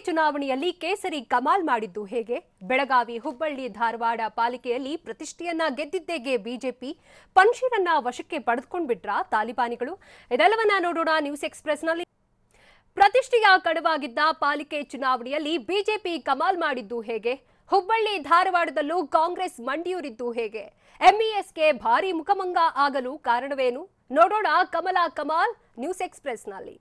ಚುನಾವಣೆಯಲ್ಲಿ ಕೇಸರಿ ಕಮಾಲ್ ಮಾಡಿದ್ದು ಹೇಗೆ? ಬೆಳಗಾವಿ, ಹುಬ್ಬಳ್ಳಿ, ಧಾರವಾಡ ಪಾಲಿಕೆಯಲ್ಲಿ ಪ್ರತಿಷ್ಠೆಯನ್ನ ಗೆದ್ದಿದ್ದೇಗೆ ಬಿಜೆಪಿ? ಪಂಚೀರನ್ನ ವಶಕ್ಕೆ ಪಡೆದುಕೊಂಡ್ಬಿಟ್ರಾ ತಾಲಿಬಾನಿಗಳು? ಇದೆಲ್ಲವನ್ನ ನೋಡೋಣ ನ್ಯೂಸ್ ಎಕ್ಸ್‌ಪ್ರೆಸ್‌ನಲ್ಲಿ. ಪ್ರತಿಷ್ಠೆಯ ಕಡವಾಗಿದ್ದ ಪಾಲಿಕೆ ಚುನಾವಣೆಯಲ್ಲಿ ಬಿಜೆಪಿ ಕಮಾಲ್ ಮಾಡಿದ್ದು ಹೇಗೆ? ಹುಬ್ಬಳ್ಳಿ, ಧಾರವಾಡದಲ್ಲೂ ಕಾಂಗ್ರೆಸ್ ಮಂಡಿಯೂರಿದ್ದು ಹೇಗೆ? ಎಂಇಎಸ್ಗೆ ಭಾರಿ ಮುಖಭಂಗ ಆಗಲು ಕಾರಣವೇನು? ನೋಡೋಣ ಕಮಲ ಕಮಾಲ್ ನ್ಯೂಸ್ ಎಕ್ಸ್‌ಪ್ರೆಸ್‌ನಲ್ಲಿ.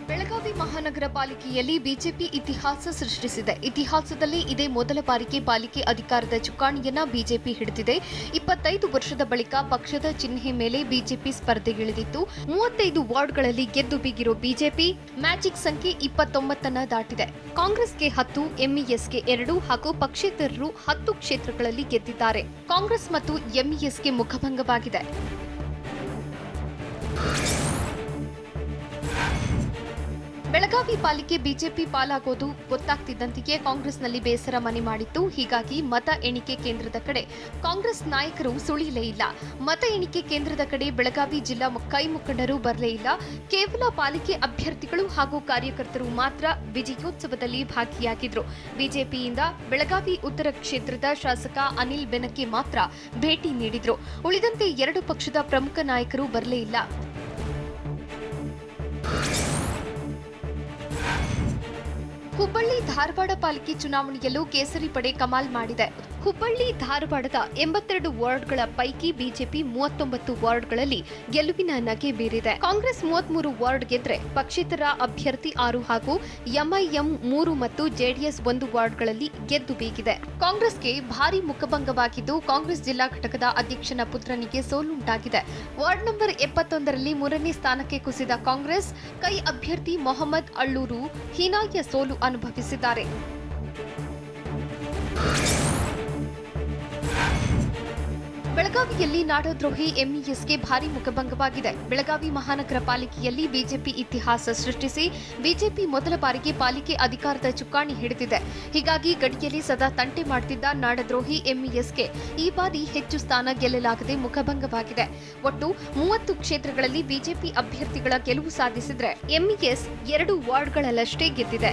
ಬೆಳಗಾವಿ ಮಹಾನಗರ ಪಾಲಿಕೆಯಲ್ಲಿ ಬಿಜೆಪಿ ಇತಿಹಾಸ ಸೃಷ್ಟಿಸಿದೆ. ಇತಿಹಾಸದಲ್ಲಿ ಇದೇ ಮೊದಲ ಬಾರಿಗೆ ಪಾಲಿಕೆ ಅಧಿಕಾರದ ಚುಕ್ಕಾಣಿಯನ್ನ ಬಿಜೆಪಿ ಹಿಡಿದಿದೆ. 25 ವರ್ಷದ ಬಳಿಕ ಪಕ್ಷದ ಚಿಹ್ನೆ ಮೇಲೆ ಬಿಜೆಪಿ ಸ್ಪರ್ಧೆಗಿಳಿದಿತ್ತು. 35 ವಾರ್ಡ್ಗಳಲ್ಲಿ ಗೆದ್ದು ಬೀಗಿರೋ ಬಿಜೆಪಿ ಮ್ಯಾಜಿಕ್ ಸಂಖ್ಯೆ 29 ದಾಟಿದೆ. ಕಾಂಗ್ರೆಸ್ಗೆ 10, ಎಂಇಎಸ್ಗೆ 2 ಹಾಗೂ ಪಕ್ಷೇತರರು 10 ಕ್ಷೇತ್ರಗಳಲ್ಲಿ ಗೆದ್ದಿದ್ದಾರೆ. ಕಾಂಗ್ರೆಸ್ ಮತ್ತು ಎಂಇಎಸ್ಗೆ ಮುಖಭಂಗವಾಗಿದೆ. ಬೆಳಗಾವಿ ಪಾಲಿಕೆ ಬಿಜೆಪಿ ಪಾಲಾಗೋದು ಗೊತ್ತಾಗ್ತಿದ್ದಂತೆಯೇ ಕಾಂಗ್ರೆಸ್ನಲ್ಲಿ ಬೇಸರ ಮನೆ ಮಾಡಿತ್ತು. ಹೀಗಾಗಿ ಮತ ಎಣಿಕೆ ಕೇಂದ್ರದ ಕಡೆ ಕಾಂಗ್ರೆಸ್ ನಾಯಕರು ಸುಳಿಯಲೇ ಇಲ್ಲ. ಮತ ಎಣಿಕೆ ಕೇಂದ್ರದ ಕಡೆ ಬೆಳಗಾವಿ ಜಿಲ್ಲಾ ಕೈ ಮುಖಂಡರು ಬರಲೇ ಇಲ್ಲ. ಕೇವಲ ಪಾಲಿಕೆ ಅಭ್ಯರ್ಥಿಗಳು ಹಾಗೂ ಕಾರ್ಯಕರ್ತರು ಮಾತ್ರ ವಿಜಯೋತ್ಸವದಲ್ಲಿ ಭಾಗಿಯಾಗಿದ್ರು. ಬಿಜೆಪಿಯಿಂದ ಬೆಳಗಾವಿ ಉತ್ತರ ಕ್ಷೇತ್ರದ ಶಾಸಕ ಅನಿಲ್ ಬೆನಕೆ ಮಾತ್ರ ಭೇಟಿ ನೀಡಿದ್ರು. ಉಳಿದಂತೆ 2 ಪಕ್ಷದ ಪ್ರಮುಖ ನಾಯಕರು ಬರಲೇ ಇಲ್ಲ. ಹುಬ್ಬಳ್ಳಿ ಧಾರವಾಡ ಪಾಲಿಕೆ ಚುನಾವಣೆಯಲ್ಲೂ ಕೇಸರಿ ಪಡೆ ಕಮಾಲ್ ಮಾಡಿದೆ. ಹುಬ್ಬಳ್ಳಿ ಧಾರವಾಡದ 82 ವಾರ್ಡ್ಗಳ ಪೈಕಿ ಬಿಜೆಪಿ 39 ವಾರ್ಡ್ಗಳಲ್ಲಿ ಗೆಲುವಿನ ನಗೆ ಬೀರಿದೆ. ಕಾಂಗ್ರೆಸ್ 33 ವಾರ್ಡ್ ಗೆದ್ರೆ ಪಕ್ಷೇತರ ಅಭ್ಯರ್ಥಿ 6 ಹಾಗೂ ಎಂಐಎಂ 3 ಮತ್ತು ಜೆಡಿಎಸ್ 1 ವಾರ್ಡ್ಗಳಲ್ಲಿ ಗೆದ್ದು ಬೀಗಿದೆ. ಕಾಂಗ್ರೆಸ್ಗೆ ಭಾರಿ ಮುಖಭಂಗವಾಗಿದ್ದು ಕಾಂಗ್ರೆಸ್ ಜಿಲ್ಲಾ ಘಟಕದ ಅಧ್ಯಕ್ಷನ ಪುತ್ರನಿಗೆ ಸೋಲುಂಟಾಗಿದೆ. ವಾರ್ಡ್ ನಂಬರ್ 71ರಲ್ಲಿ 3ನೇ ಸ್ಥಾನಕ್ಕೆ ಕುಸಿದ ಕಾಂಗ್ರೆಸ್ ಕೈ ಅಭ್ಯರ್ಥಿ ಮೊಹಮ್ಮದ್ ಅಳ್ಳೂರು ಹೀನಾಯ ಸೋಲು ಅನುಭವಿಸಿದ್ದಾರೆ. ಬೆಳಗಾವಿಯಲ್ಲಿ ನಾಡದ್ರೋಹಿ ಎಂಇಎಸ್ಗೆ ಭಾರಿ ಮುಖಭಂಗವಾಗಿದೆ. ಬೆಳಗಾವಿ ಮಹಾನಗರ ಪಾಲಿಕೆಯಲ್ಲಿ ಬಿಜೆಪಿ ಇತಿಹಾಸ ಸೃಷ್ಟಿಸಿ ಬಿಜೆಪಿ ಮೊದಲ ಬಾರಿಗೆ ಪಾಲಿಕೆ ಅಧಿಕಾರದ ಚುಕ್ಕಾಣಿ ಹಿಡಿದಿದೆ. ಹೀಗಾಗಿ ಗಡಿಯಲ್ಲಿ ಸದಾ ತಂಟೆ ಮಾಡುತ್ತಿದ್ದ ನಾಡದ್ರೋಹಿ ಎಂಇಎಸ್ಗೆ ಈ ಬಾರಿ ಹೆಚ್ಚು ಸ್ಥಾನ ಗೆಲ್ಲಲಾಗದೆ ಮುಖಭಂಗವಾಗಿದೆ. ಒಟ್ಟು 30 ಕ್ಷೇತ್ರಗಳಲ್ಲಿ ಬಿಜೆಪಿ ಅಭ್ಯರ್ಥಿಗಳ ಗೆಲುವು ಸಾಧಿಸಿದ್ರೆ ಎಂಇಎಸ್ 2 ವಾರ್ಡ್ಗಳಲ್ಲಷ್ಟೇ ಗೆದ್ದಿದೆ.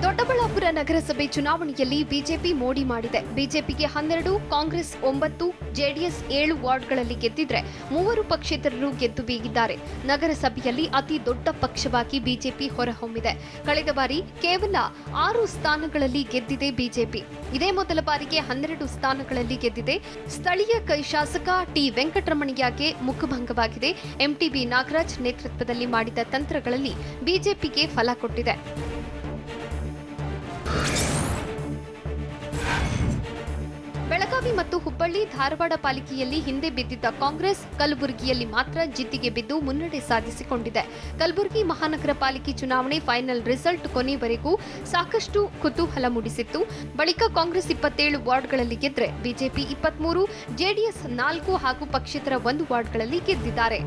ದೊಡ್ಡಬಳ್ಳಾಪುರ ನಗರಸಭೆ ಚುನಾವಣೆಯಲ್ಲಿ ಬಿಜೆಪಿ ಮೋಡಿ ಮಾಡಿದೆ. ಬಿಜೆಪಿಗೆ 12, ಕಾಂಗ್ರೆಸ್ 9, ಜೆಡಿಎಸ್ 7 ವಾರ್ಡ್ಗಳಲ್ಲಿ ಗೆದ್ದಿದ್ರೆ 3 ಪಕ್ಷೇತರರು ಗೆದ್ದು ಬೀಗಿದ್ದಾರೆ. ನಗರಸಭೆಯಲ್ಲಿ ಅತಿ ದೊಡ್ಡ ಪಕ್ಷವಾಗಿ ಬಿಜೆಪಿ ಹೊರಹೊಮ್ಮಿದೆ. ಕಳೆದ ಬಾರಿ ಕೇವಲ 6 ಸ್ಥಾನಗಳಲ್ಲಿ ಗೆದ್ದಿದೆ ಬಿಜೆಪಿ. ಇದೇ ಮೊದಲ ಬಾರಿಗೆ 12 ಸ್ಥಾನಗಳಲ್ಲಿ ಗೆದ್ದಿದೆ. ಸ್ಥಳೀಯ ಕೈ ಶಾಸಕ ಟಿ ವೆಂಕಟರಮಣಯ್ಯಗೆ ಮುಖಭಂಗವಾಗಿದೆ. ಎಂಟಿಬಿ ನಾಗರಾಜ್ ನೇತೃತ್ವದಲ್ಲಿ ಮಾಡಿದ ತಂತ್ರಗಳಲ್ಲಿ ಬಿಜೆಪಿಗೆ ಫಲ ಕೊಟ್ಟಿದೆ. ಬೆಳಗಾವಿ ಮತ್ತು ಹುಬ್ಬಳ್ಳಿ, ಧಾರವಾಡ ಪಾಲಿಕೆಯಲ್ಲಿ ಹಿಂದೆ ಬಿದ್ದಿದ್ದ ಕಾಂಗ್ರೆಸ್ ಕಲಬುರಗಿಯಲ್ಲಿ ಮಾತ್ರ ಜಿದ್ದಿಗೆ ಬಿದ್ದು ಮುನ್ನಡೆ ಸಾಧಿಸಿಕೊಂಡಿದೆ. ಕಲಬುರಗಿ ಮಹಾನಗರ ಪಾಲಿಕೆ ಚುನಾವಣೆ ಫೈನಲ್ ರಿಸಲ್ಟ್ ಕೊನೆವರೆಗೂ ಸಾಕಷ್ಟು ಕುತೂಹಲ ಮೂಡಿಸಿತ್ತು. ಬಳಿಕ ಕಾಂಗ್ರೆಸ್ 27 ವಾರ್ಡ್ಗಳಲ್ಲಿ ಗೆದ್ರೆ ಬಿಜೆಪಿ 23, ಜೆಡಿಎಸ್ 4 ಹಾಗೂ ಪಕ್ಷೇತರ 1 ವಾರ್ಡ್ಗಳಲ್ಲಿ ಗೆದ್ದಿದ್ದಾರೆ.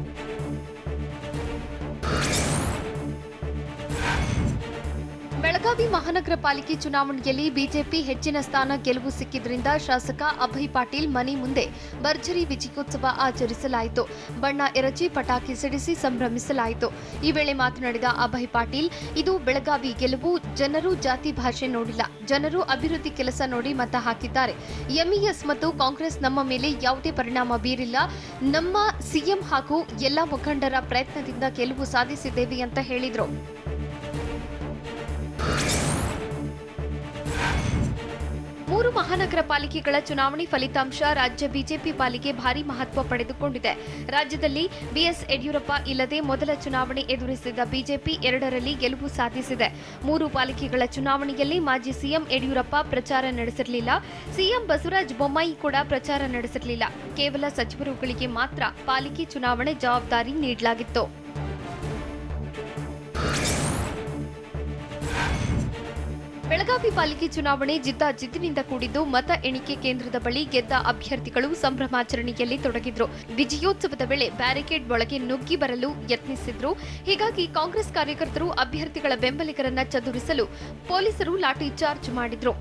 ಬೆಳಗಾವಿ ಮಹಾನಗರ ಪಾಲಿಕೆ ಚುನಾವಣೆಯಲ್ಲಿ ಬಿಜೆಪಿ ಹೆಚ್ಚಿನ ಸ್ಥಾನ ಗೆಲುವು ಸಿಕ್ಕಿದ್ರಿಂದ ಶಾಸಕ ಅಭಯ್ ಪಾಟೀಲ್ ಮನೆ ಮುಂದೆ ಭರ್ಜರಿ ವಿಜಯೋತ್ಸವ ಆಚರಿಸಲಾಯಿತು. ಬಣ್ಣ ಎರಚಿ ಪಟಾಕಿ ಸಿಡಿಸಿ ಸಂಭ್ರಮಿಸಲಾಯಿತು. ಈ ವೇಳೆ ಮಾತನಾಡಿದ ಅಭಯ್ ಪಾಟೀಲ್, ಇದು ಬೆಳಗಾವಿ ಗೆಲುವು. ಜನರು ಜಾತಿ ಭಾಷೆ ನೋಡಿಲ್ಲ, ಜನರು ಅಭಿವೃದ್ಧಿ ಕೆಲಸ ನೋಡಿ ಮತ ಹಾಕಿದ್ದಾರೆ. ಎಂಇಎಸ್ ಮತ್ತು ಕಾಂಗ್ರೆಸ್ ನಮ್ಮ ಮೇಲೆ ಯಾವುದೇ ಪರಿಣಾಮ ಬೀರಿಲ್ಲ. ನಮ್ಮ ಸಿಎಂ ಹಾಗೂ ಎಲ್ಲಾ ಮುಖಂಡರ ಪ್ರಯತ್ನದಿಂದ ಗೆಲುವು ಸಾಧಿಸಿದ್ದೇವೆ ಅಂತ ಹೇಳಿದರು. ಮೂರು ಮಹಾನಗರ ಪಾಲಿಕೆಗಳ ಚುನಾವಣೆ ಫಲಿತಾಂಶ ರಾಜ್ಯ ಬಿಜೆಪಿ ಪಾಲಿಗೆ ಭಾರಿ ಮಹತ್ವ ಪಡೆದುಕೊಂಡಿದೆ. ರಾಜ್ಯದಲ್ಲಿ ಬಿಎಸ್ ಯಡಿಯೂರಪ್ಪ ಇಲ್ಲದೆ ಮೊದಲ ಚುನಾವಣೆ ಎದುರಿಸಿದ ಬಿಜೆಪಿ 2ರಲ್ಲಿ ಗೆಲುವು ಸಾಧಿಸಿದೆ. 3 ಪಾಲಿಕೆಗಳ ಚುನಾವಣೆಯಲ್ಲಿ ಮಾಜಿ ಸಿಎಂ ಯಡಿಯೂರಪ್ಪ ಪ್ರಚಾರ ನಡೆಸಿರಲಿಲ್ಲ. ಸಿಎಂ ಬಸವರಾಜ ಬೊಮ್ಮಾಯಿ ಕೂಡ ಪ್ರಚಾರ ನಡೆಸಿರಲಿಲ್ಲ. ಕೇವಲ ಸಚಿವರುಗಳಿಗೆ ಮಾತ್ರ ಪಾಲಿಕೆ ಚುನಾವಣೆ ಜವಾಬ್ದಾರಿ ನೀಡಲಾಗಿತ್ತು. ಬೆಳಗಾವಿ ಪಾಲಿಕೆ ಚುನಾವಣೆ ಜಿದ್ದಾಜಿದ್ದಿನಿಂದ ಕೂಡಿದ್ದು ಮತ ಎಣಿಕೆ ಕೇಂದ್ರದ ಬಳಿ ಗೆದ್ದ ಅಭ್ಯರ್ಥಿಗಳು ಸಂಭ್ರಮಾಚರಣೆಯಲ್ಲಿ ತೊಡಗಿದ್ರು. ವಿಜಯೋತ್ಸವದ ವೇಳೆ ಬ್ಯಾರಿಕೇಡ್ ಒಳಗೆ ನುಗ್ಗಿ ಬರಲು ಯತ್ನಿಸಿದ್ರು. ಹೀಗಾಗಿ ಕಾಂಗ್ರೆಸ್ ಕಾರ್ಯಕರ್ತರು ಅಭ್ಯರ್ಥಿಗಳ ಬೆಂಬಲಿಗರನ್ನ ಚದುರಿಸಲು ಪೊಲೀಸರು ಲಾಠಿ ಚಾರ್ಜ್ ಮಾಡಿದ್ರು.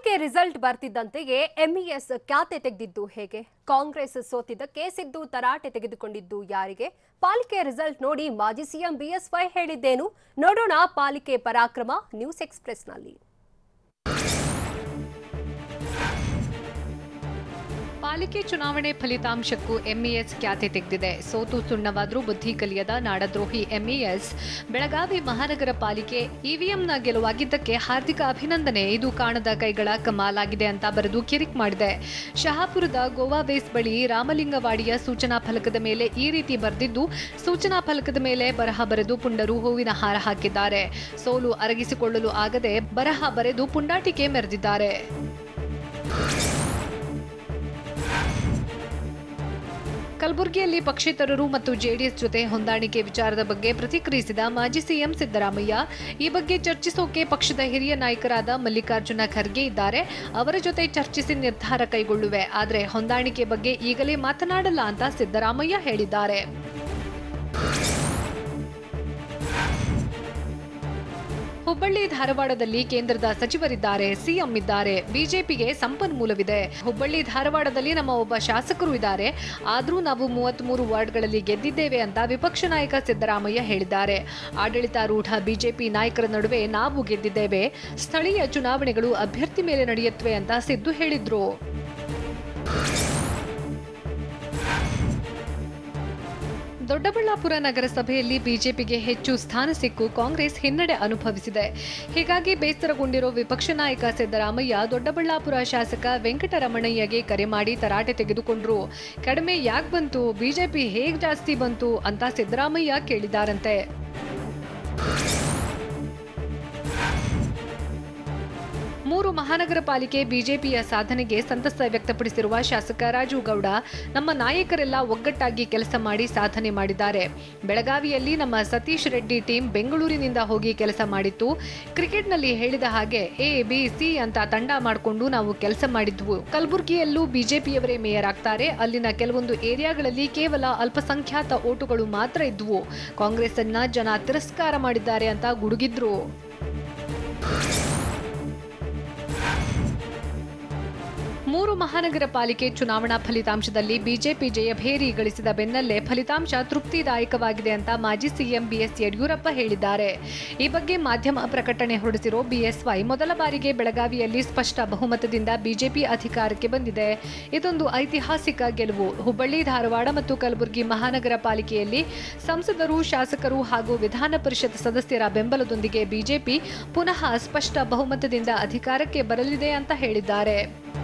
ಪಾಲಿಕೆ ರಿಸಲ್ಟ್ ಬರ್ತಿದ್ದಂತೆಯೇ ಎಂಇಎಸ್ ಖ್ಯಾತೆ ತೆಗೆದಿದ್ದು ಹೇಗೆ? ಕಾಂಗ್ರೆಸ್ ಸೋತಿದ್ದಕ್ಕೆ ಸಿದ್ದು ತರಾಟೆ ತೆಗೆದುಕೊಂಡಿದ್ದು ಯಾರಿಗೆ? ಪಾಲಿಕೆ ರಿಸಲ್ಟ್ ನೋಡಿ ಮಾಜಿ ಸಿಎಂ ಬಿಎಸ್ವೈ ಹೇಳಿದ್ದೇನು? ನೋಡೋಣ ಪಾಲಿಕೆ ಪರಾಕ್ರಮ ನ್ಯೂಸ್ ಎಕ್ಸ್‌ಪ್ರೆಸ್‌ನಲ್ಲಿ. ಪಾಲಿಕೆ ಚುನಾವಣೆ ಫಲಿತಾಂಶಕ್ಕೂ ಎಂಇಎಸ್ ಖ್ಯಾತೆ ತೆಗೆದಿದೆ. ಸೋತು ಸುಣ್ಣವಾದ್ರೂ ಬುದ್ಧಿ ಕಲಿಯದ ನಾಡದ್ರೋಹಿ ಎಂಇಎಸ್ ಬೆಳಗಾವಿ ಮಹಾನಗರ ಪಾಲಿಕೆ ಇವಿಎಂನ ಗೆಲುವಾಗಿದ್ದಕ್ಕೆ ಹಾರ್ದಿಕ ಅಭಿನಂದನೆ, ಇದು ಕಾಣದ ಕೈಗಳ ಕಮಾಲಾಗಿದೆ ಅಂತ ಬರೆದು ಕಿರಿಕ್ ಮಾಡಿದೆ. ಶಹಾಪುರದ ಗೋವಾ ಬೇಸ್ ಬಳಿ ರಾಮಲಿಂಗವಾಡಿಯ ಸೂಚನಾ ಫಲಕದ ಮೇಲೆ ಈ ರೀತಿ ಬರೆದಿದ್ದು, ಸೂಚನಾ ಫಲಕದ ಮೇಲೆ ಬರಹ ಬರೆದು ಪುಂಡರು ಹೂವಿನ ಹಾರ ಹಾಕಿದ್ದಾರೆ. ಸೋಲು ಅರಗಿಸಿಕೊಳ್ಳಲು ಆಗದೆ ಬರಹ ಬರೆದು ಪುಂಡಾಟಿಕೆ ಮೆರೆದಿದ್ದಾರೆ. ಕಲಬುರಗಿಯಲ್ಲಿ ಪಕ್ಷೇತರರು ಮತ್ತು ಜೆಡಿಎಸ್ ಜೊತೆ ಹೊಂದಾಣಿಕೆ ವಿಚಾರದ ಬಗ್ಗೆ ಪ್ರತಿಕ್ರಿಯಿಸಿದ ಮಾಜಿ ಸಿಎಂ ಸಿದ್ದರಾಮಯ್ಯ, ಈ ಬಗ್ಗೆ ಚರ್ಚಿಸೋಕೆ ಪಕ್ಷದ ಹಿರಿಯ ನಾಯಕರಾದ ಮಲ್ಲಿಕಾರ್ಜುನ ಖರ್ಗೆ ಇದ್ದಾರೆ. ಅವರ ಜೊತೆ ಚರ್ಚಿಸಿ ನಿರ್ಧಾರ ಕೈಗೊಳ್ಳುವೆ, ಆದರೆ ಹೊಂದಾಣಿಕೆ ಬಗ್ಗೆ ಈಗಲೇ ಮಾತನಾಡಲ್ಲ ಅಂತ ಸಿದ್ದರಾಮಯ್ಯ ಹೇಳಿದ್ದಾರೆ. ಹುಬ್ಬಳ್ಳಿ ಧಾರವಾಡದಲ್ಲಿ ಕೇಂದ್ರದ ಸಚಿವರಿದ್ದಾರೆ, ಸಿಎಂ ಇದ್ದಾರೆ, ಬಿಜೆಪಿಗೆ ಸಂಪನ್ಮೂಲವಿದೆ. ಹುಬ್ಬಳ್ಳಿ ಧಾರವಾಡದಲ್ಲಿ ನಮ್ಮ ಒಬ್ಬ ಶಾಸಕರು ಇದ್ದಾರೆ, ಆದರೂ ನಾವು 33 ವಾರ್ಡ್ಗಳಲ್ಲಿ ಗೆದ್ದಿದ್ದೇವೆ ಅಂತ ವಿಪಕ್ಷ ನಾಯಕ ಸಿದ್ದರಾಮಯ್ಯ ಹೇಳಿದ್ದಾರೆ. ಆಡಳಿತಾರೂಢ ಬಿಜೆಪಿ ನಾಯಕರ ನಡುವೆ ನಾವು ಗೆದ್ದಿದ್ದೇವೆ, ಸ್ಥಳೀಯ ಚುನಾವಣೆಗಳು ಅಭ್ಯರ್ಥಿ ಮೇಲೆ ನಡೆಯುತ್ತವೆ ಅಂತ ಸಿದ್ದು ಹೇಳಿದ್ರು. ದೊಡ್ಡಬಳ್ಳಾಪುರ ನಗರಸಭೆಯಲ್ಲಿ ಬಿಜೆಪಿಗೆ ಹೆಚ್ಚು ಸ್ಥಾನ ಸಿಕ್ಕು ಕಾಂಗ್ರೆಸ್ ಹಿನ್ನಡೆ ಅನುಭವಿಸಿದೆ. ಹೀಗಾಗಿ ಬೇಸರಗೊಂಡಿರೋ ವಿಪಕ್ಷ ನಾಯಕ ಸಿದ್ದರಾಮಯ್ಯ ದೊಡ್ಡಬಳ್ಳಾಪುರ ಶಾಸಕ ವೆಂಕಟರಮಣಯ್ಯಗೆ ಕರೆ ಮಾಡಿ ತರಾಟೆ ತೆಗೆದುಕೊಂಡ್ರು. ಕಡಿಮೆ ಯಾಕೆ ಬಂತು, ಬಿಜೆಪಿ ಹೇಗೆ ಜಾಸ್ತಿ ಬಂತು ಅಂತ ಸಿದ್ದರಾಮಯ್ಯ ಕೇಳಿದಾರಂತೆ. ಮೂರು ಮಹಾನಗರ ಪಾಲಿಕೆ ಬಿಜೆಪಿಯ ಸಾಧನೆಗೆ ಸಂತಸ ವ್ಯಕ್ತಪಡಿಸಿರುವ ಶಾಸಕ ರಾಜು ಗೌಡ, ನಮ್ಮ ನಾಯಕರೆಲ್ಲ ಒಗ್ಗಟ್ಟಾಗಿ ಕೆಲಸ ಮಾಡಿ ಸಾಧನೆ ಮಾಡಿದ್ದಾರೆ. ಬೆಳಗಾವಿಯಲ್ಲಿ ನಮ್ಮ ಸತೀಶ್ ರೆಡ್ಡಿ ಟೀಮ್ ಬೆಂಗಳೂರಿನಿಂದ ಹೋಗಿ ಕೆಲಸ ಮಾಡಿತ್ತು. ಕ್ರಿಕೆಟ್ನಲ್ಲಿ ಹೇಳಿದ ಹಾಗೆ ಎ ಬಿ ಸಿ ಅಂತ ತಂಡ ಮಾಡಿಕೊಂಡು ನಾವು ಕೆಲಸ ಮಾಡಿದ್ವು. ಕಲಬುರಗಿಯಲ್ಲೂ ಬಿಜೆಪಿಯವರೇ ಮೇಯರ್ ಆಗ್ತಾರೆ. ಅಲ್ಲಿನ ಕೆಲವೊಂದು ಏರಿಯಾಗಳಲ್ಲಿ ಕೇವಲ ಅಲ್ಪಸಂಖ್ಯಾತ ಓಟುಗಳು ಮಾತ್ರ ಇದ್ವು. ಕಾಂಗ್ರೆಸ್ ಅನ್ನ ಜನ ತಿರಸ್ಕಾರ ಮಾಡಿದ್ದಾರೆ ಅಂತ ಗುಡುಗಿದ್ರು. ಮೂರು ಮಹಾನಗರ ಪಾಲಿಕೆ ಚುನಾವಣಾ ಫಲಿತಾಂಶದಲ್ಲಿ ಬಿಜೆಪಿ ಜಯಭೇರಿ ಗಳಿಸಿದ ಬೆನ್ನಲ್ಲೇ ಫಲಿತಾಂಶ ತೃಪ್ತಿದಾಯಕವಾಗಿದೆ ಅಂತ ಮಾಜಿ ಸಿಎಂ ಬಿಎಸ್ ಯಡಿಯೂರಪ್ಪ ಹೇಳಿದ್ದಾರೆ. ಈ ಬಗ್ಗೆ ಮಾಧ್ಯಮ ಪ್ರಕಟಣೆ ಹೊರಡಿಸಿರೋ ಬಿಎಸ್ವೈ, ಮೊದಲ ಬಾರಿಗೆ ಬೆಳಗಾವಿಯಲ್ಲಿ ಸ್ಪಷ್ಟ ಬಹುಮತದಿಂದ ಬಿಜೆಪಿ ಅಧಿಕಾರಕ್ಕೆ ಬಂದಿದೆ. ಇದೊಂದು ಐತಿಹಾಸಿಕ ಗೆಲುವು. ಹುಬ್ಬಳ್ಳಿ, ಧಾರವಾಡ ಮತ್ತು ಕಲಬುರಗಿ ಮಹಾನಗರ ಪಾಲಿಕೆಯಲ್ಲಿ ಸಂಸದರು, ಶಾಸಕರು ಹಾಗೂ ವಿಧಾನ ಪರಿಷತ್ ಸದಸ್ಯರ ಬೆಂಬಲದೊಂದಿಗೆ ಬಿಜೆಪಿ ಪುನಃ ಸ್ಪಷ್ಟ ಬಹುಮತದಿಂದ ಅಧಿಕಾರಕ್ಕೆ ಬರಲಿದೆ ಅಂತ ಹೇಳಿದ್ದಾರೆ.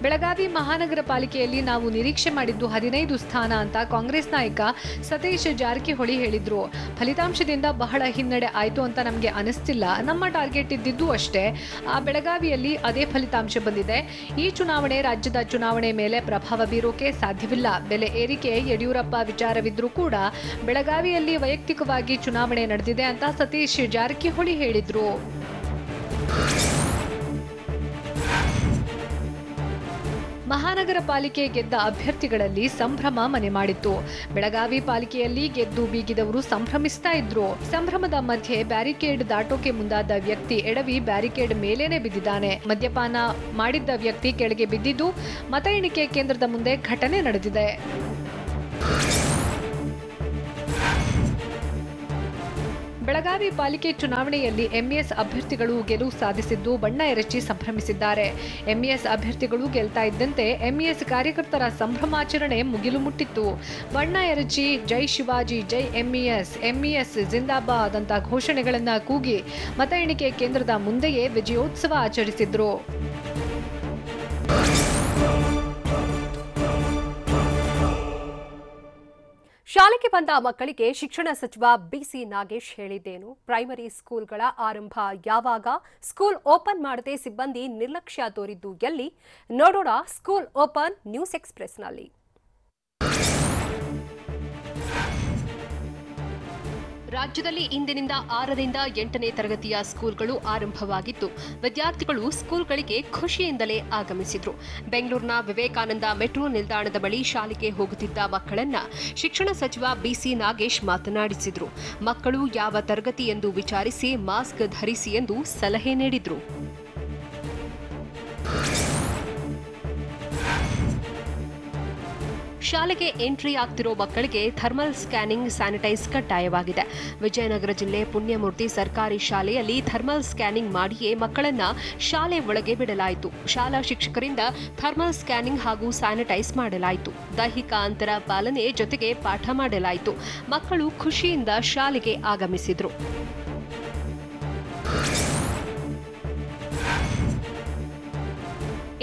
ಬೆಳಗಾವಿ ಮಹಾನಗರ ಪಾಲಿಕೆಯಲ್ಲಿ ನಾವು ನಿರೀಕ್ಷೆ ಮಾಡಿದ್ದು 15 ಸ್ಥಾನ ಅಂತ ಕಾಂಗ್ರೆಸ್ ನಾಯಕ ಸತೀಶ್ ಜಾರಕಿಹೊಳಿ ಹೇಳಿದ್ರು. ಫಲಿತಾಂಶದಿಂದ ಬಹಳ ಹಿನ್ನಡೆ ಆಯ್ತು ಅಂತ ನಮಗೆ ಅನಿಸ್ತಿಲ್ಲ. ನಮ್ಮ ಟಾರ್ಗೆಟ್ ಇದ್ದಿದ್ದು ಅಷ್ಟೇ. ಆ ಬೆಳಗಾವಿಯಲ್ಲಿ ಅದೇ ಫಲಿತಾಂಶ ಬಂದಿದೆ. ಈ ಚುನಾವಣೆ ರಾಜ್ಯದ ಚುನಾವಣೆ ಮೇಲೆ ಪ್ರಭಾವ ಬೀರೋಕೆ ಸಾಧ್ಯವಿಲ್ಲ. ಬೆಲೆ ಏರಿಕೆ ಯಡಿಯೂರಪ್ಪ ವಿಚಾರವಿದ್ರೂ ಕೂಡ ಬೆಳಗಾವಿಯಲ್ಲಿ ವೈಯಕ್ತಿಕವಾಗಿ ಚುನಾವಣೆ ನಡೆದಿದೆ ಅಂತ ಸತೀಶ್ ಜಾರಕಿಹೊಳಿ ಹೇಳಿದ್ರು. ಮಹಾನಗರ ಪಾಲಿಕೆ ಗೆದ್ದ ಅಭ್ಯರ್ಥಿಗಳಲ್ಲಿ ಸಂಭ್ರಮ ಮನೆ ಮಾಡಿತ್ತು. ಬೆಳಗಾವಿ ಪಾಲಿಕೆಯಲ್ಲಿ ಗೆದ್ದು ಬೀಗಿದವರು ಸಂಭ್ರಮಿಸ್ತಾ ಇದ್ರು. ಸಂಭ್ರಮದ ಮಧ್ಯೆ ಬ್ಯಾರಿಕೇಡ್ ದಾಟೋಕೆ ಮುಂದಾದ ವ್ಯಕ್ತಿ ಎಡವಿ ಬ್ಯಾರಿಕೇಡ್ ಮೇಲೇನೆ ಬಿದ್ದಿದ್ದಾನೆ. ಮದ್ಯಪಾನ ಮಾಡಿದ್ದ ವ್ಯಕ್ತಿ ಕೆಳಗೆ ಬಿದ್ದಿದ್ದು ಮತ ಎಣಿಕೆ ಕೇಂದ್ರದ ಮುಂದೆ ಘಟನೆ ನಡೆದಿದೆ. ಬೆಳಗಾವಿ ಪಾಲಿಕೆ ಚುನಾವಣೆಯಲ್ಲಿ ಎಂಇಎಸ್ ಅಭ್ಯರ್ಥಿಗಳು ಗೆಲುವು ಸಾಧಿಸಿದ್ದು ಬಣ್ಣ ಎರಚಿ ಸಂಭ್ರಮಿಸಿದ್ದಾರೆ. ಎಂಇಎಸ್ ಅಭ್ಯರ್ಥಿಗಳು ಗೆಲ್ತಾ ಇದ್ದಂತೆ ಎಂಇಎಸ್ ಕಾರ್ಯಕರ್ತರ ಸಂಭ್ರಮಾಚರಣೆ ಮುಗಿಲು ಮುಟ್ಟಿತ್ತು. ಬಣ್ಣ ಎರಚಿ ಜೈ ಶಿವಾಜಿ, ಜೈ ಎಂಇಎಸ್, ಎಂಇಎಸ್ ಜಿಂದಾಬಾದ್ ಅಂತ ಘೋಷಣೆಗಳನ್ನ ಕೂಗಿ ಮತ ಎಣಿಕೆ ಕೇಂದ್ರದ ಮುಂದೆಯೇ ವಿಜಯೋತ್ಸವ ಆಚರಿಸಿದ್ರು. ಶಾಲೆಗೆ ಬಂದ ಮಕ್ಕಳಿಗೆ ಶಿಕ್ಷಣ ಸಚಿವ ಬಿಸಿ ನಾಗೇಶ್ ಹೇಳಿದ್ದೇನು? ಪ್ರೈಮರಿ ಸ್ಕೂಲ್ಗಳ ಆರಂಭ ಯಾವಾಗ? ಸ್ಕೂಲ್ ಓಪನ್ ಮಾಡದೆ ಸಿಬ್ಬಂದಿ ನಿರ್ಲಕ್ಷ್ಯ ತೋರಿದ್ದು ಎಲ್ಲಿ? ನೋಡೋಣ ಸ್ಕೂಲ್ ಓಪನ್ ನ್ಯೂಸ್ ಎಕ್ಸ್‌ಪ್ರೆಸ್‌ನಲ್ಲಿ. ರಾಜ್ಯದಲ್ಲಿ ಇಂದಿನಿಂದ 6ರಿಂದ 8ನೇ ತರಗತಿಯ ಸ್ಕೂಲ್ಗಳು ಆರಂಭವಾಗಿದ್ದು ವಿದ್ಯಾರ್ಥಿಗಳು ಸ್ಕೂಲ್ಗಳಿಗೆ ಖುಷಿಯಿಂದಲೇ ಆಗಮಿಸಿದ್ರು. ಬೆಂಗಳೂರಿನ ವಿವೇಕಾನಂದ ಮೆಟ್ರೋ ನಿಲ್ದಾಣದ ಬಳಿ ಶಾಲೆಗೆ ಹೋಗುತ್ತಿದ್ದ ಮಕ್ಕಳನ್ನ ಶಿಕ್ಷಣ ಸಚಿವ ಬಿಸಿ ನಾಗೇಶ್ ಮಾತನಾಡಿಸಿದ್ರು. ಮಕ್ಕಳು ಯಾವ ತರಗತಿ ಎಂದು ವಿಚಾರಿಸಿ ಮಾಸ್ಕ್ ಧರಿಸಿ ಎಂದು ಸಲಹೆ ನೀಡಿದ್ರು. ಶಾಲೆಗೆ ಎಂಟ್ರಿ ಆಗ್ತಿರೋ ಮಕ್ಕಳಿಗೆ ಥರ್ಮಲ್ ಸ್ಕ್ಯಾನಿಂಗ್ ಸ್ಯಾನಿಟೈಸ್ ಕಡ್ಡಾಯವಾಗಿದೆ. ವಿಜಯನಗರ ಜಿಲ್ಲೆ ಪುಣ್ಯಮೂರ್ತಿ ಸರ್ಕಾರಿ ಶಾಲೆಯಲ್ಲಿ ಥರ್ಮಲ್ ಸ್ಕ್ಯಾನಿಂಗ್ ಮಾಡಿಯೇ ಮಕ್ಕಳನ್ನ ಶಾಲೆ ಒಳಗೆ ಬಿಡಲಾಯಿತು. ಶಾಲಾ ಶಿಕ್ಷಕರಿಂದ ಥರ್ಮಲ್ ಸ್ಕ್ಯಾನಿಂಗ್ ಹಾಗೂ ಸ್ಯಾನಿಟೈಸ್ ಮಾಡಲಾಯಿತು. ದೈಹಿಕ ಅಂತರ ಪಾಲನೆ ಜೊತೆಗೆ ಪಾಠ ಮಾಡಲಾಯಿತು. ಮಕ್ಕಳು ಖುಷಿಯಿಂದ ಶಾಲೆಗೆ ಆಗಮಿಸಿದ್ರು.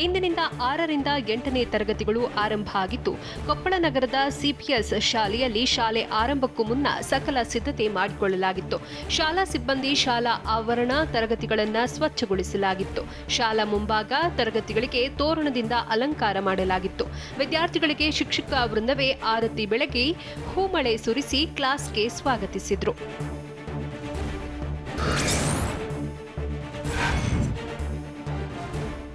ಇಂದಿನಿಂದ 6ರಿಂದ 8ನೇ ತರಗತಿಗಳು ಆರಂಭ ಆಗಿದ್ದು ಕೊಪ್ಪಳ ನಗರದ ಸಿಪಿಎಸ್ ಶಾಲೆಯಲ್ಲಿ ಶಾಲೆ ಆರಂಭಕ್ಕೂ ಮುನ್ನ ಸಕಲ ಸಿದ್ಧತೆ ಮಾಡಿಕೊಳ್ಳಲಾಗಿತ್ತು. ಶಾಲಾ ಸಿಬ್ಬಂದಿ ಶಾಲಾ ಆವರಣ ತರಗತಿಗಳನ್ನು ಸ್ವಚ್ಛಗೊಳಿಸಲಾಗಿತ್ತು. ಶಾಲಾ ಮುಂಭಾಗ ತರಗತಿಗಳಿಗೆ ತೋರಣದಿಂದ ಅಲಂಕಾರ ಮಾಡಲಾಗಿತ್ತು. ವಿದ್ಯಾರ್ಥಿಗಳಿಗೆ ಶಿಕ್ಷಕ ವೃಂದವೇ ಆರತಿ ಬೆಳಗಿ ಹೂಮಳೆ ಸುರಿಸಿ ಕ್ಲಾಸ್ಗೆ ಸ್ವಾಗತಿಸಿದ್ರು.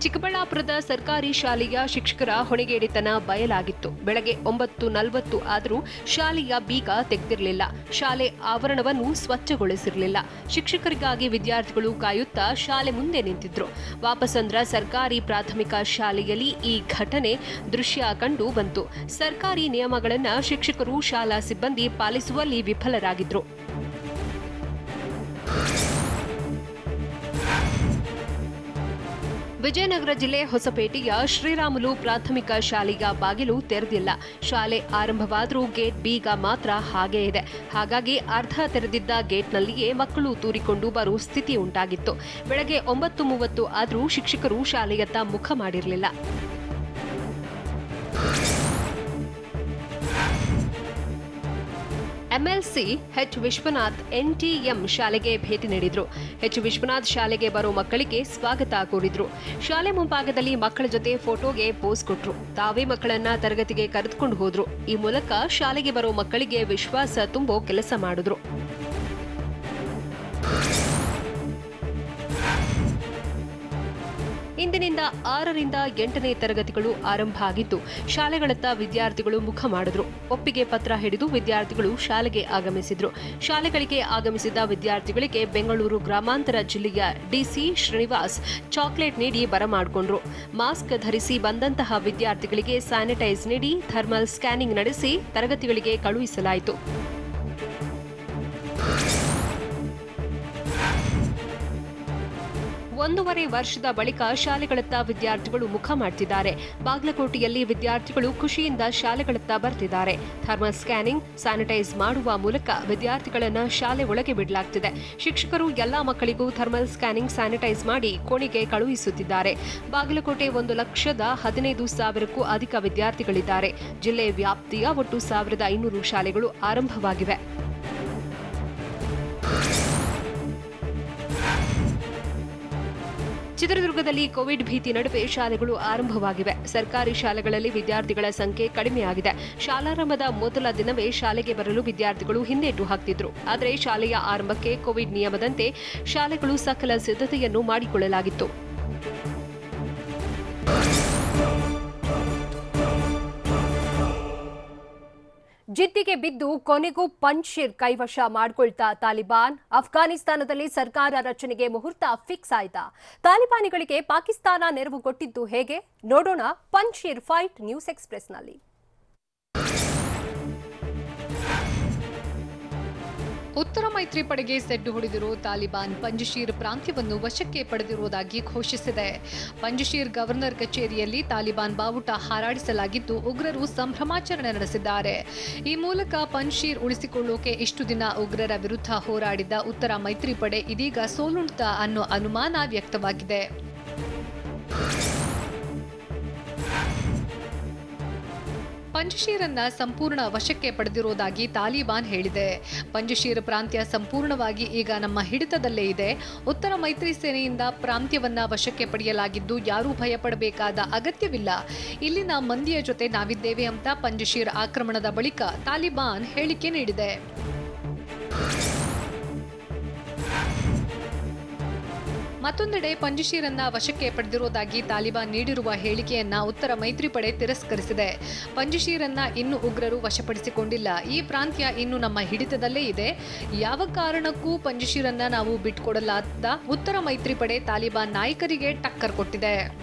ಚಿಕ್ಕಬಳ್ಳಾಪುರದ ಸರ್ಕಾರಿ ಶಾಲೆಯ ಶಿಕ್ಷಕರ ಹೊಣೆಗೇಡಿತನ ಬಯಲಾಗಿತ್ತು. ಬೆಳಗ್ಗೆ 9:40 ಆದರೂ ಶಾಲೆಯ ಬೀಗ ತೆಗೆದಿರಲಿಲ್ಲ. ಶಾಲೆ ಆವರಣವನ್ನು ಸ್ವಚ್ಛಗೊಳಿಸಿರಲಿಲ್ಲ. ಶಿಕ್ಷಕರಿಗಾಗಿ ವಿದ್ಯಾರ್ಥಿಗಳು ಕಾಯುತ್ತಾ ಶಾಲೆ ಮುಂದೆ ನಿಂತಿದ್ರು. ವಾಪಸಂದ್ರ ಸರ್ಕಾರಿ ಪ್ರಾಥಮಿಕ ಶಾಲೆಯಲ್ಲಿ ಈ ಘಟನೆ ದೃಶ್ಯ ಕಂಡು ಬಂತು. ಸರ್ಕಾರಿ ನಿಯಮಗಳನ್ನು ಶಿಕ್ಷಕರು ಶಾಲಾ ಸಿಬ್ಬಂದಿ ಪಾಲಿಸುವಲ್ಲಿ ವಿಫಲರಾಗಿದ್ರು. ವಿಜಯನಗರ ಜಿಲ್ಲೆ ಹೊಸಪೇಟೆಯ ಶ್ರೀರಾಮುಲು ಪ್ರಾಥಮಿಕ ಶಾಲೆಯ ಬಾಗಿಲು ತೆರೆದಿಲ್ಲ. ಶಾಲೆ ಆರಂಭವಾದರೂ ಗೇಟ್ ಬೀಗ ಮಾತ್ರ ಹಾಗೇ ಇದೆ. ಹಾಗಾಗಿ ಅರ್ಧ ತೆರೆದಿದ್ದ ಗೇಟ್ನಲ್ಲಿಯೇ ಮಕ್ಕಳು ತೂರಿಕೊಂಡು ಬರೋ ಸ್ಥಿತಿ ಉಂಟಾಗಿತ್ತು. ಬೆಳಗ್ಗೆ 9:30 ಆದರೂ ಶಿಕ್ಷಕರು ಶಾಲೆಯತ್ತ ಮುಖ ಮಾಡಿರಲಿಲ್ಲ. ಎಂಎಲ್ಸಿ ಎಚ್ ವಿಶ್ವನಾಥ್ ಎನ್ಟಿಎಂ ಶಾಲೆಗೆ ಭೇಟಿ ನೀಡಿದ್ರು. ಎಚ್ ವಿಶ್ವನಾಥ್ ಶಾಲೆಗೆ ಬರೋ ಮಕ್ಕಳಿಗೆ ಸ್ವಾಗತ ಕೋರಿದ್ರು. ಶಾಲೆ ಮುಂಭಾಗದಲ್ಲಿ ಮಕ್ಕಳ ಜೊತೆ ಫೋಟೋಗೆ ಪೋಸ್ ಕೊಟ್ರು. ತಾವೇ ಮಕ್ಕಳನ್ನ ತರಗತಿಗೆ ಕರೆದುಕೊಂಡು ಹೋದ್ರು. ಈ ಮೂಲಕ ಶಾಲೆಗೆ ಬರೋ ಮಕ್ಕಳಿಗೆ ವಿಶ್ವಾಸ ತುಂಬೋ ಕೆಲಸ ಮಾಡಿದ್ರು. ಇಂದಿನಿಂದ 6ರಿಂದ 8ನೇ ತರಗತಿಗಳು ಆರಂಭ ಆಗಿದ್ದು ಶಾಲೆಗಳತ್ತ ವಿದ್ಯಾರ್ಥಿಗಳು ಮುಖ ಮಾಡಿದ್ರು. ಒಪ್ಪಿಗೆ ಪತ್ರ ಹಿಡಿದು ವಿದ್ಯಾರ್ಥಿಗಳು ಶಾಲೆಗೆ ಆಗಮಿಸಿದ್ರು. ಶಾಲೆಗಳಿಗೆ ಆಗಮಿಸಿದ ವಿದ್ಯಾರ್ಥಿಗಳಿಗೆ ಬೆಂಗಳೂರು ಗ್ರಾಮಾಂತರ ಜಿಲ್ಲೆಯ ಡಿಸಿ ಶ್ರೀನಿವಾಸ್ ಚಾಕ್ಲೇಟ್ ನೀಡಿ ಬರಮಾಡಿಕೊಂಡ್ರು. ಮಾಸ್ಕ್ ಧರಿಸಿ ಬಂದಂತಹ ವಿದ್ಯಾರ್ಥಿಗಳಿಗೆ ಸ್ಯಾನಿಟೈಸ್ ನೀಡಿ ಥರ್ಮಲ್ ಸ್ಕ್ಯಾನಿಂಗ್ ನಡೆಸಿ ತರಗತಿಗಳಿಗೆ ಕಳುಹಿಸಲಾಯಿತು. 1.5 ವರ್ಷದ ಬಳಿಕ ಶಾಲೆಗಳತ್ತ ವಿದ್ಯಾರ್ಥಿಗಳು ಮುಖ ಮಾಡ್ತಿದ್ದಾರೆ. ಬಾಗಲಕೋಟೆಯಲ್ಲಿ ವಿದ್ಯಾರ್ಥಿಗಳು ಖುಷಿಯಿಂದ ಶಾಲೆಗಳತ್ತ ಬರ್ತಿದ್ದಾರೆ. ಥರ್ಮಲ್ ಸ್ಕ್ಯಾನಿಂಗ್, ಸ್ಯಾನಿಟೈಸ್ ಮಾಡುವ ಮೂಲಕ ವಿದ್ಯಾರ್ಥಿಗಳನ್ನ ಶಾಲೆ ಒಳಗೆ ಬಿಡಲಾಗ್ತಿದೆ. ಶಿಕ್ಷಕರು ಎಲ್ಲಾ ಮಕ್ಕಳಿಗೂ ಥರ್ಮಲ್ ಸ್ಕ್ಯಾನಿಂಗ್, ಸ್ಯಾನಿಟೈಸ್ ಮಾಡಿ ಕೋಣೆಗೆ ಕಳುಹಿಸುತ್ತಿದ್ದಾರೆ. ಬಾಗಲಕೋಟೆ 1,15,000ಕ್ಕೂ ಅಧಿಕ ವಿದ್ಯಾರ್ಥಿಗಳಿದ್ದಾರೆ. ಜಿಲ್ಲೆ ವ್ಯಾಪ್ತಿಯ ಒಟ್ಟು 1,500 ಶಾಲೆಗಳು ಆರಂಭವಾಗಿವೆ. ಚಿತ್ರದುರ್ಗದಲ್ಲಿ ಕೋವಿಡ್ ಭೀತಿ ನಡುವೆ ಶಾಲೆಗಳು ಆರಂಭವಾಗಿವೆ. ಸರ್ಕಾರಿ ಶಾಲೆಗಳಲ್ಲಿ ವಿದ್ಯಾರ್ಥಿಗಳ ಸಂಖ್ಯೆ ಕಡಿಮೆಯಾಗಿದೆ. ಶಾಲಾರಂಭದ ಮೊದಲ ದಿನವೇ ಶಾಲೆಗೆ ಬರಲು ವಿದ್ಯಾರ್ಥಿಗಳು ಹಿಂದೇಟು ಹಾಕ್ತಿದ್ರು. ಆದರೆ ಶಾಲೆಯ ಆರಂಭಕ್ಕೆ ಕೋವಿಡ್ ನಿಯಮದಂತೆ ಶಾಲೆಗಳು ಸಕಲ ಸಿದ್ಧತೆಯನ್ನು ಮಾಡಿಕೊಳ್ಳಲಾಗಿತ್ತು. ಜಿದ್ದಿಗೆ ಬಿದ್ದು ಕೊನೆಗೂ ಪಂಜ್ಶೀರ್ ಕೈವಶ ಮಾಡಿಕೊಳ್ತಾ ತಾಲಿಬಾನ್. ಅಫ್ಘಾನಿಸ್ತಾನದಲ್ಲಿ ಸರ್ಕಾರ ರಚನೆಗೆ ಮುಹೂರ್ತ ಫಿಕ್ಸ್ ಆಯ್ತಾ? ತಾಲಿಬಾನಿಗಳಿಗೆ ಪಾಕಿಸ್ತಾನ ನೆರವು ಕೊಟ್ಟಿದ್ದು ಹೇಗೆ? ನೋಡೋಣ ಪಂಜ್ಶೀರ್ ಫೈಟ್ ನ್ಯೂಸ್ ಎಕ್ಸ್‌ಪ್ರೆಸ್‌ನಲ್ಲಿ. ಉತ್ತರ ಮೈತ್ರಿ ಪಡೆಗೆ ಸೆಡ್ಡು ಹೊಡೆದಿರೋ ತಾಲಿಬಾನ್ ಪಂಜಶೀರ್ ಪ್ರಾಂತ್ಯವನ್ನು ವಶಕ್ಕೆ ಪಡೆದಿರುವುದಾಗಿ ಘೋಷಿಸಿದೆ. ಪಂಜಶೀರ್ ಗವರ್ನರ್ ಕಚೇರಿಯಲ್ಲಿ ತಾಲಿಬಾನ್ ಬಾವುಟ ಹಾರಾಡಿಸಲಾಗಿದ್ದು ಉಗ್ರರು ಸಂಭ್ರಮಾಚರಣೆ ನಡೆಸಿದ್ದಾರೆ. ಈ ಮೂಲಕ ಪಂಜಶೀರ್ ಉಳಿಸಿಕೊಳ್ಳೋಕೆ ಇಷ್ಟು ದಿನ ಉಗ್ರರ ವಿರುದ್ಧ ಹೋರಾಡಿದ ಉತ್ತರ ಮೈತ್ರಿ ಪಡೆ ಇದೀಗ ಸೋಲುಂಟ ಅನ್ನೋ ಅನುಮಾನ ವ್ಯಕ್ತವಾಗಿದೆ. ಪಂಜಶೀರನ್ನ ಸಂಪೂರ್ಣ ವಶಕ್ಕೆ ಪಡೆದಿರುವುದಾಗಿ ತಾಲಿಬಾನ್ ಹೇಳಿದೆ. ಪಂಜಶೀರ್ ಪ್ರಾಂತ್ಯ ಸಂಪೂರ್ಣವಾಗಿ ಈಗ ನಮ್ಮ ಹಿಡಿತದಲ್ಲೇ ಇದೆ. ಉತ್ತರ ಮೈತ್ರಿ ಸೇನೆಯಿಂದ ಪ್ರಾಂತ್ಯವನ್ನ ವಶಕ್ಕೆ ಪಡೆಯಲಾಗಿದ್ದು ಯಾರೂ ಭಯಪಡಬೇಕಾದ ಅಗತ್ಯವಿಲ್ಲ. ಇಲ್ಲಿನ ಮಂದಿಯ ಜೊತೆ ನಾವಿದ್ದೇವೆ ಅಂತ ಪಂಜಶೀರ್ ಆಕ್ರಮಣದ ಬಳಿಕ ತಾಲಿಬಾನ್ ಹೇಳಿಕೆ ನೀಡಿದೆ. ಮತ್ತೊಂದೆಡೆ ಪಂಜಶೀರನ್ನ ವಶಕ್ಕೆ ಪಡೆದಿರುವುದಾಗಿ ತಾಲಿಬಾನ್ ನೀಡಿರುವ ಹೇಳಿಕೆಯನ್ನ ಉತ್ತರ ಮೈತ್ರಿ ಪಡೆ ತಿರಸ್ಕರಿಸಿದೆ. ಪಂಜಶೀರನ್ನ ಇನ್ನೂ ಉಗ್ರರು ವಶಪಡಿಸಿಕೊಂಡಿಲ್ಲ. ಈ ಪ್ರಾಂತ್ಯ ಇನ್ನು ನಮ್ಮ ಹಿಡಿತದಲ್ಲೇ ಇದೆ. ಯಾವ ಕಾರಣಕ್ಕೂ ಪಂಜಶೀರನ್ನ ನಾವು ಬಿಟ್ಕೊಡಲಾದ ಉತ್ತರ ಮೈತ್ರಿ ಪಡೆ ತಾಲಿಬಾನ್ ನಾಯಕರಿಗೆ ಟಕ್ಕರ್ ಕೊಟ್ಟಿದೆ.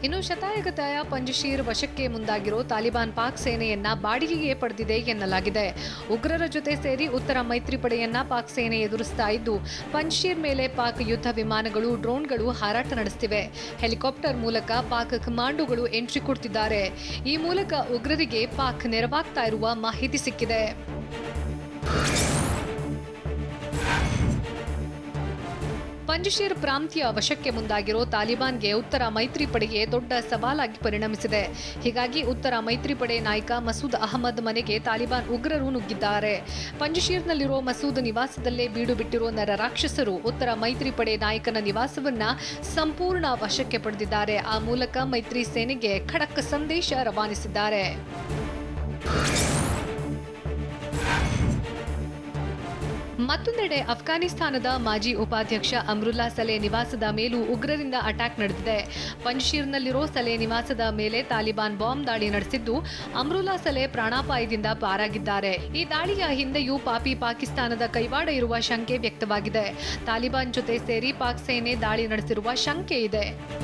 ಇನ್ನು ಶತಾಯಗತಾಯ ಪಂಜಶೀರ್ ವಶಕ್ಕೆ ಮುಂದಾಗಿರೋ ತಾಲಿಬಾನ್ ಪಾಕ್ ಸೇನೆಯನ್ನ ಬಾಡಿಗೆಗೆ ಪಡೆದಿದೆ ಎನ್ನಲಾಗಿದೆ. ಉಗ್ರರ ಜೊತೆ ಸೇರಿ ಉತ್ತರ ಮೈತ್ರಿ ಪಡೆಯನ್ನ ಪಾಕ್ ಸೇನೆ ಎದುರಿಸ್ತಾ ಇದ್ದು, ಪಂಜಶೀರ್ ಮೇಲೆ ಪಾಕ್ ಯುದ್ಧ ವಿಮಾನಗಳು, ಡ್ರೋನ್ಗಳು ಹಾರಾಟ ನಡೆಸುತ್ತಿವೆ. ಹೆಲಿಕಾಪ್ಟರ್ ಮೂಲಕ ಪಾಕ್ ಕಮಾಂಡೋಗಳು ಎಂಟ್ರಿ ಕೊಡ್ತಿದ್ದಾರೆ. ಈ ಮೂಲಕ ಉಗ್ರರಿಗೆ ಪಾಕ್ ನೆರವಾಗ್ತಾ ಇರುವ ಮಾಹಿತಿ ಸಿಕ್ಕಿದೆ. ಪಂಜಶೀರ್ ಪ್ರಾಂತ್ಯ ವಶಕ್ಕೆ ಮುಂದಾಗಿರೋ ತಾಲಿಬಾನ್ಗೆ ಉತ್ತರ ಮೈತ್ರಿ ಪಡೆಗೆ ದೊಡ್ಡ ಸವಾಲಾಗಿ ಪರಿಣಮಿಸಿದೆ. ಹೀಗಾಗಿ ಉತ್ತರ ಮೈತ್ರಿ ಪಡೆ ನಾಯಕ ಮಸೂದ್ ಅಹಮದ್ ಮನೆಗೆ ತಾಲಿಬಾನ್ ಉಗ್ರರು ನುಗ್ಗಿದ್ದಾರೆ. ಪಂಜಶೀರ್ನಲ್ಲಿರೋ ಮಸೂದ್ ನಿವಾಸದಲ್ಲೇ ಬೀಡು ಬಿಟ್ಟಿರೋ ನರರಾಕ್ಷಸರು ಉತ್ತರ ಮೈತ್ರಿ ಪಡೆ ನಾಯಕನ ನಿವಾಸವನ್ನ ಸಂಪೂರ್ಣ ವಶಕ್ಕೆ ಪಡೆದಿದ್ದಾರೆ. ಆ ಮೂಲಕ ಮೈತ್ರಿ ಸೇನೆಗೆ ಖಡಕ್ ಸಂದೇಶ ರವಾನಿಸಿದ್ದಾರೆ. ಮತ್ತೊಂದೆಡೆ ಅಫ್ಘಾನಿಸ್ತಾನದ ಮಾಜಿ ಉಪಾಧ್ಯಕ್ಷ ಅಮ್ರುಲ್ಲಾ ಸಲೆ ನಿವಾಸದ ಮೇಲೂ ಉಗ್ರರಿಂದ ಅಟ್ಯಾಕ್ ನಡೆದಿದೆ. ಪಂಜಶೀರ್ನಲ್ಲಿರೋ ಸಲೆ ನಿವಾಸದ ಮೇಲೆ ತಾಲಿಬಾನ್ ಬಾಂಬ್ ದಾಳಿ ನಡೆಸಿದ್ದು, ಅಮ್ರುಲ್ಲಾ ಸಲೆ ಪ್ರಾಣಾಪಾಯದಿಂದ ಪಾರಾಗಿದ್ದಾರೆ. ಈ ದಾಳಿಯ ಹಿಂದೆಯೂ ಪಾಕಿಸ್ತಾನದ ಕೈವಾಡ ಇರುವ ಶಂಕೆ ವ್ಯಕ್ತವಾಗಿದೆ. ತಾಲಿಬಾನ್ ಜೊತೆ ಸೇರಿ ಪಾಕ್ ಸೇನೆ ದಾಳಿ ನಡೆಸಿರುವ ಶಂಕೆ ಇದೆ.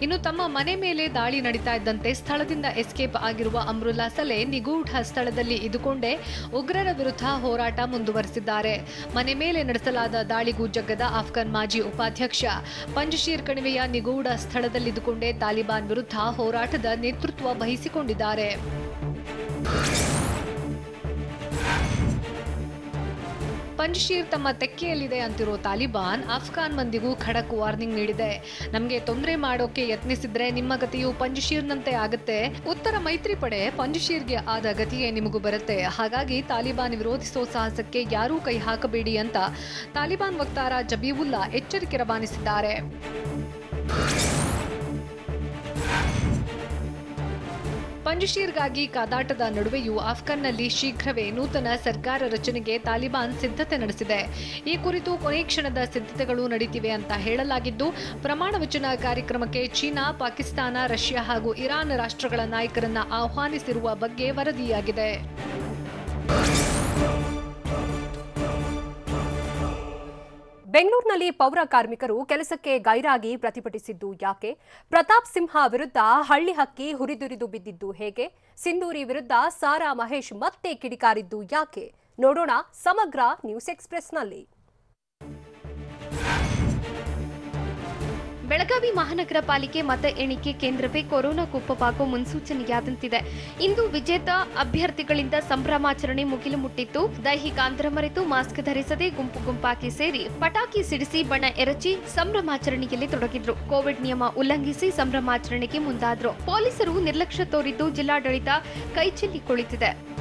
ಇನ್ನು ತಮ್ಮ ಮನೆ ಮೇಲೆ ದಾಳಿ ನಡೀತಾ ಇದ್ದಂತೆ ಸ್ಥಳದಿಂದ ಎಸ್ಕೇಪ್ ಆಗಿರುವ ಅಮ್ರುಲ್ಲಾ ಸಲೆ ನಿಗೂಢ ಸ್ಥಳದಲ್ಲಿ ಇದ್ದುಕೊಂಡೇ ಉಗ್ರರ ವಿರುದ್ಧ ಹೋರಾಟ ಮುಂದುವರೆಸಿದ್ದಾರೆ. ಮನೆ ಮೇಲೆ ನಡೆಸಲಾದ ದಾಳಿಗೂ ಜಗ್ಗದ ಅಫ್ಘಾನ್ ಮಾಜಿ ಉಪಾಧ್ಯಕ್ಷ ಪಂಜಶೀರ್ ಕಣಿವೆಯ ನಿಗೂಢ ಸ್ಥಳದಲ್ಲಿದ್ದುಕೊಂಡೇ ತಾಲಿಬಾನ್ ವಿರುದ್ಧ ಹೋರಾಟದ ನೇತೃತ್ವ ವಹಿಸಿಕೊಂಡಿದ್ದಾರೆ. ಪಂಜಶೀರ್ ತಮ್ಮ ತೆಕ್ಕೆಯಲ್ಲಿದೆ ಅಂತಿರೋ ತಾಲಿಬಾನ್ ಅಫ್ಘಾನ್ ಮಂದಿಗೂ ಖಡಕ್ ವಾರ್ನಿಂಗ್ ನೀಡಿದೆ. ನಮಗೆ ತೊಂದರೆ ಮಾಡೋಕೆ ಯತ್ನಿಸಿದ್ರೆ ನಿಮ್ಮ ಗತಿಯು ಪಂಜಶೀರ್ನಂತೆ ಆಗುತ್ತೆ. ಉತ್ತರ ಮೈತ್ರಿ ಪಡೆ ಪಂಜಶೀರ್ಗೆ ಆದ ಗತಿಯೇ ನಿಮಗೂ ಬರುತ್ತೆ. ಹಾಗಾಗಿ ತಾಲಿಬಾನ್ ವಿರೋಧಿಸೋ ಸಾಹಸಕ್ಕೆ ಯಾರೂ ಕೈ ಹಾಕಬೇಡಿ ಅಂತ ತಾಲಿಬಾನ್ ವಕ್ತಾರ ಜಬೀವುಲ್ಲಾ ಎಚ್ಚರಿಕೆ ರವಾನಿಸಿದ್ದಾರೆ. ಪಂಜಶೀರ್ಗಾಗಿ ಕಾದಾಟದ ನಡುವೆಯೂ ಅಫ್ಘಾನ್ನಲ್ಲಿ ಶೀಘ್ರವೇ ನೂತನ ಸರ್ಕಾರ ರಚನೆಗೆ ತಾಲಿಬಾನ್ ಸಿದ್ಧತೆ ನಡೆಸಿದೆ. ಈ ಕುರಿತು ಕೊನೆ ಕ್ಷಣದ ಸಿದ್ಧತೆಗಳು ನಡೀತಿವೆ ಅಂತ ಹೇಳಲಾಗಿದ್ದು, ಪ್ರಮಾಣ ವಚನ ಕಾರ್ಯಕ್ರಮಕ್ಕೆ ಚೀನಾ, ಪಾಕಿಸ್ತಾನ, ರಷ್ಯಾ ಹಾಗೂ ಇರಾನ್ ರಾಷ್ಟ್ರಗಳ ನಾಯಕರನ್ನ ಆಹ್ವಾನಿಸಿರುವ ಬಗ್ಗೆ ವರದಿಯಾಗಿದೆ. ಬೆಂಗಳೂರಿನಲ್ಲಿ ಪೌರ ಕಾರ್ಮಿಕರು ಕೆಲಸಕ್ಕೆ ಗೈರಾಗಿ ಪ್ರತಿಭಟಿಸಿದ್ದು ಯಾಕೆ? ಪ್ರತಾಪ್ ಸಿಂಹ ವಿರುದ್ಧ ಹಳ್ಳಿ ಹಕ್ಕಿ ಹುರಿದುರಿದು ಬಿದ್ದಿದ್ದು ಹೇಗೆ? ಸಿಂಧೂರಿ ವಿರುದ್ಧ ಸಾರಾ ಮಹೇಶ್ ಮತ್ತೆ ಕಿಡಿಕಾರಿದ್ದು ಯಾಕೆ? ನೋಡೋಣ ಸಮಗ್ರ ನ್ಯೂಸ್ ಎಕ್ಸ್‌ಪ್ರೆಸ್‌ನಲ್ಲಿ. ಬೆಳಗಾವಿ ಮಹಾನಗರ ಪಾಲಿಕೆ ಮತ ಎಣಿಕೆ ಕೇಂದ್ರವೇ ಕೊರೋನಾ ಕುಪ್ಪವಾಗೋ ಮುನ್ಸೂಚನೆಯಾದಂತಿದೆ. ಇಂದು ವಿಜೇತ ಅಭ್ಯರ್ಥಿಗಳಿಂದ ಸಂಭ್ರಮಾಚರಣೆ ಮುಗಿಲು ಮುಟ್ಟಿತ್ತು. ದೈಹಿಕ ಅಂತರ ಮರೆತು ಮಾಸ್ಕ್ ಧರಿಸದೆ ಗುಂಪು ಗುಂಪಾಗಿ ಸೇರಿ ಪಟಾಕಿ ಸಿಡಿಸಿ ಬಣ್ಣ ಎರಚಿ ಸಂಭ್ರಮಾಚರಣೆಯಲ್ಲಿ ತೊಡಗಿದ್ರು. ಕೋವಿಡ್ ನಿಯಮ ಉಲ್ಲಂಘಿಸಿ ಸಂಭ್ರಮಾಚರಣೆಗೆ ಮುಂದಾದ್ರು. ಪೊಲೀಸರು ನಿರ್ಲಕ್ಷ್ಯ ತೋರಿದ್ದು ಜಿಲ್ಲಾಡಳಿತ ಕೈಚೆಲ್ಲಿ ಕುಳಿತಿದೆ.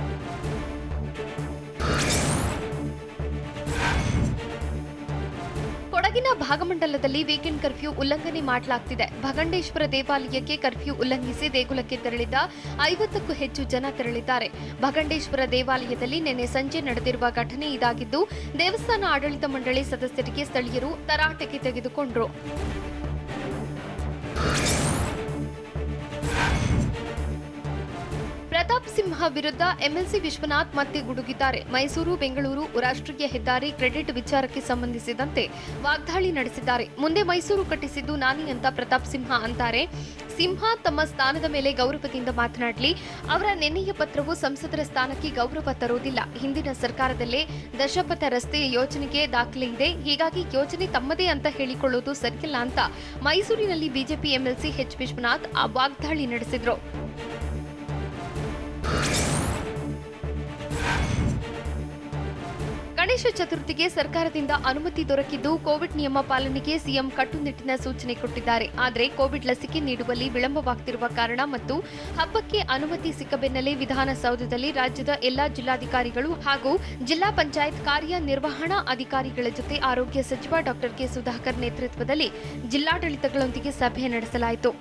ಕೊಡಗಿನ ಭಾಗಮಂಡಲದಲ್ಲಿ ವೀಕೆಂಡ್ ಕರ್ಫ್ಯೂ ಉಲ್ಲಂಘನೆ ಮಾಡಲಾಗ್ತಿದೆ. ಭಗಂಡೇಶ್ವರ ದೇವಾಲಯಕ್ಕೆ ಕರ್ಫ್ಯೂ ಉಲ್ಲಂಘಿಸಿ ದೇಗುಲಕ್ಕೆ ತೆರಳಿದ 50ಕ್ಕೂ ಹೆಚ್ಚು ಜನ ತೆರಳಿದ್ದಾರೆ. ಭಗಂಡೇಶ್ವರ ದೇವಾಲಯದಲ್ಲಿ ನಿನ್ನೆ ಸಂಜೆ ನಡೆದಿರುವ ಘಟನೆ ಇದಾಗಿದ್ದು, ದೇವಸ್ಥಾನ ಆಡಳಿತ ಮಂಡಳಿ ಸದಸ್ಯರಿಗೆ ಸ್ಥಳೀಯರು ತರಾಟೆಗೆ ತೆಗೆದುಕೊಂಡರು. ಪ್ರತಾಪ್ ಸಿಂಹ ವಿರುದ್ಧ ಎಂಎಲ್ಸಿ ವಿಶ್ವನಾಥ್ ಮತ್ತೆ ಗುಡುಗಿದ್ದಾರೆ. ಮೈಸೂರು ಬೆಂಗಳೂರು ರಾಷ್ಟ್ರೀಯ ಹೆದ್ದಾರಿ ಕ್ರೆಡಿಟ್ ವಿಚಾರಕ್ಕೆ ಸಂಬಂಧಿಸಿದಂತೆ ವಾಗ್ದಾಳಿ ನಡೆಸಿದ್ದಾರೆ. ಮುಂದೆ ಮೈಸೂರು ಕಟ್ಟಿಸಿದ್ದು ನಾನೇ ಅಂತ ಪ್ರತಾಪ್ ಸಿಂಹ ಅಂತಾರೆ. ಸಿಂಹ ತಮ್ಮ ಸ್ಥಾನದ ಮೇಲೆ ಗೌರವದಿಂದ ಮಾತನಾಡಲಿ. ಅವರ ನೆನ್ನೆಯ ಪತ್ರವು ಸಂಸದರ ಸ್ಥಾನಕ್ಕೆ ಗೌರವ ತರುವುದಿಲ್ಲ. ಹಿಂದಿನ ಸರ್ಕಾರದಲ್ಲೇ ದಶಪಥ ರಸ್ತೆ ಯೋಜನೆಗೆ ದಾಖಲೆ ಇದೆ. ಹೀಗಾಗಿ ಯೋಜನೆ ತಮ್ಮದೇ ಅಂತ ಹೇಳಿಕೊಳ್ಳುವುದು ಸರಿಯಲ್ಲ ಅಂತ ಮೈಸೂರಿನಲ್ಲಿ ಬಿಜೆಪಿ ಎಂಎಲ್ಸಿ ಎಚ್ ವಿಶ್ವನಾಥ್ ವಾಗ್ದಾಳಿ ನಡೆಸಿದ್ರು. ಗಣೇಶ ಚತುರ್ಥಿಗೆ ಸರ್ಕಾರದಿಂದ ಅನುಮತಿ ದೊರಕಿದ್ದು, ಕೋವಿಡ್ ನಿಯಮ ಪಾಲನೆಗೆ ಸಿಎಂ ಕಟ್ಟುನಿಟ್ಟಿನ ಸೂಚನೆ ಕೊಟ್ಟಿದ್ದಾರೆ. ಆದರೆ ಕೋವಿಡ್ ಲಸಿಕೆ ನೀಡುವಲ್ಲಿ ವಿಳಂಬವಾಗುತ್ತಿರುವ ಕಾರಣ ಮತ್ತು ಹಬ್ಬಕ್ಕೆ ಅನುಮತಿ ಸಿಕ್ಕ ಬೆನ್ನಲ್ಲೇ ವಿಧಾನಸೌಧದಲ್ಲಿ ರಾಜ್ಯದ ಎಲ್ಲಾ ಜಿಲ್ಲಾಧಿಕಾರಿಗಳು ಹಾಗೂ ಜಿಲ್ಲಾ ಪಂಚಾಯತ್ ಕಾರ್ಯನಿರ್ವಹಣಾ ಅಧಿಕಾರಿಗಳ ಜೊತೆ ಆರೋಗ್ಯ ಸಚಿವ ಡಾ ಕೆ ಸುಧಾಕರ್ ನೇತೃತ್ವದಲ್ಲಿ ಜಿಲ್ಲಾಡಳಿತಗಳೊಂದಿಗೆ ಸಭೆ ನಡೆಸಲಾಯಿತು.